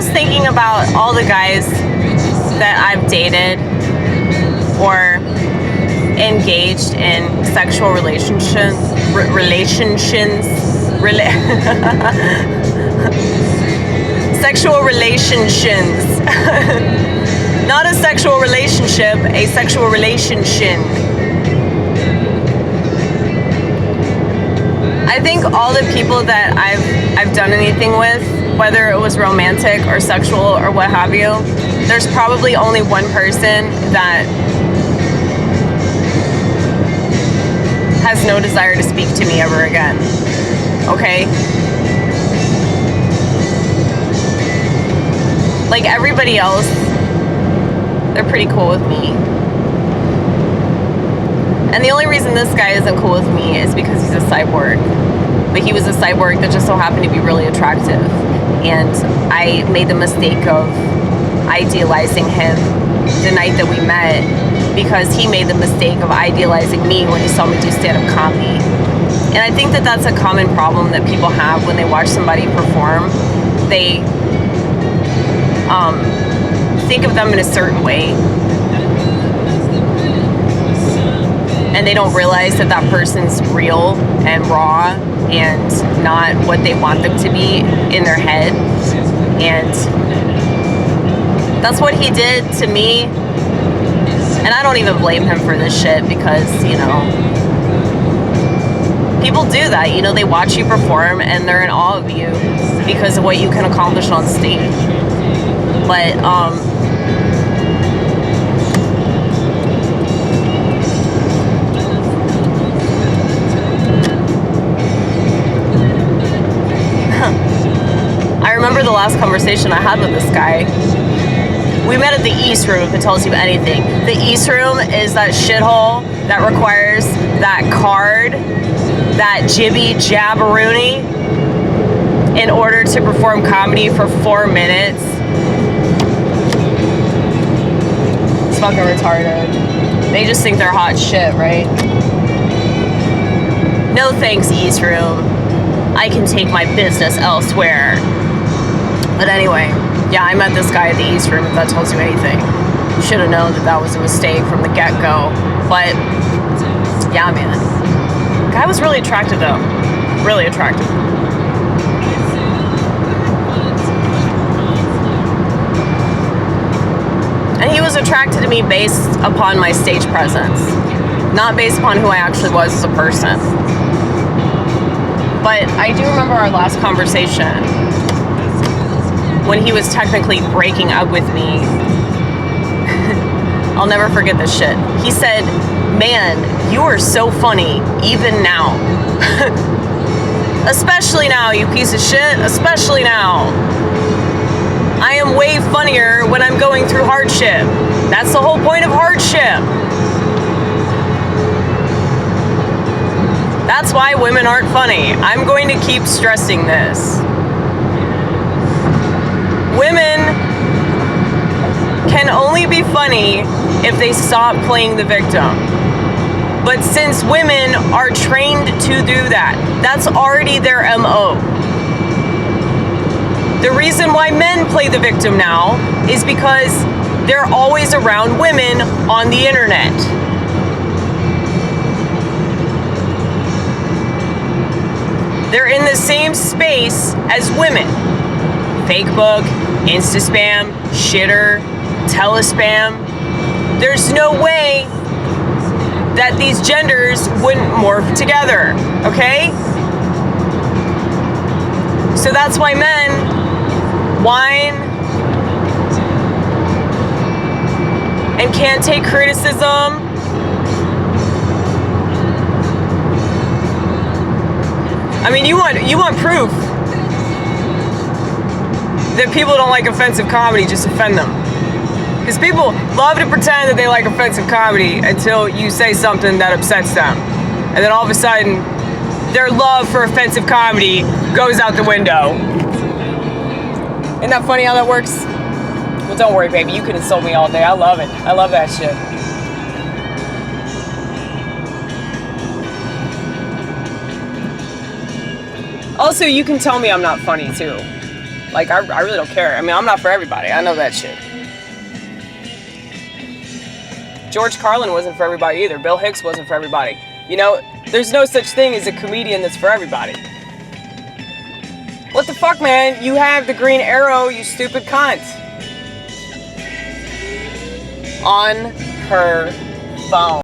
was thinking about all the guys that I've dated or engaged in sexual relationships, sexual relationshins. Not a sexual relationship, a sexual relationshin. I think all the people that I've done anything with, whether it was romantic or sexual or what have you, there's probably only one person that has no desire to speak to me ever again. Okay? Like everybody else, they're pretty cool with me. And the only reason this guy isn't cool with me is because he's a cyborg. But he was a cyborg that just so happened to be really attractive. And I made the mistake of idealizing him the night that we met because he made the mistake of idealizing me when he saw me do stand-up comedy. And I think that that's a common problem that people have when they watch somebody perform. They think of them in a certain way. And they don't realize that that person's real and raw and not what they want them to be in their head. And that's what he did to me. And I don't even blame him for this shit because, you know, people do that. You know, they watch you perform and they're in awe of you because of what you can accomplish on stage. But, I remember the last conversation I had with this guy. We met at the East Room, if it tells you anything. The East Room is that shithole that requires that card, that jibby jabberoonie, in order to perform comedy for 4 minutes. It's fucking retarded. They just think they're hot shit, right? No thanks, East Room. I can take my business elsewhere. But anyway, yeah, I met this guy at the East Room, if that tells you anything. You should have known that that was a mistake from the get-go. But, yeah, man. Guy was really attractive, though. Really attractive. And he was attracted to me based upon my stage presence. Not based upon who I actually was as a person. But I do remember our last conversation when he was technically breaking up with me. I'll never forget this shit. He said, "Man, you are so funny, even now." Especially now, you piece of shit. Especially now. I am way funnier when I'm going through hardship. That's the whole point of hardship. That's why women aren't funny. I'm going to keep stressing this. Women can only be funny if they stop playing the victim. But since women are trained to do that, that's already their MO. The reason why men play the victim now is because they're always around women on the internet. They're in the same space as women. Facebook, Insta spam, shitter, telespam. There's no way that these genders wouldn't morph together, okay? So that's why men whine and can't take criticism. I mean, you want proof that people don't like offensive comedy, just offend them. Because people love to pretend that they like offensive comedy until you say something that upsets them. And then all of a sudden, their love for offensive comedy goes out the window. Isn't that funny how that works? Well, don't worry, baby. You can insult me all day. I love it. I love that shit. Also, you can tell me I'm not funny, too. Like, I really don't care. I mean, I'm not for everybody. I know that shit. George Carlin wasn't for everybody either. Bill Hicks wasn't for everybody. You know, there's no such thing as a comedian that's for everybody. What the fuck, man? You have the green arrow, you stupid cunt. On her phone.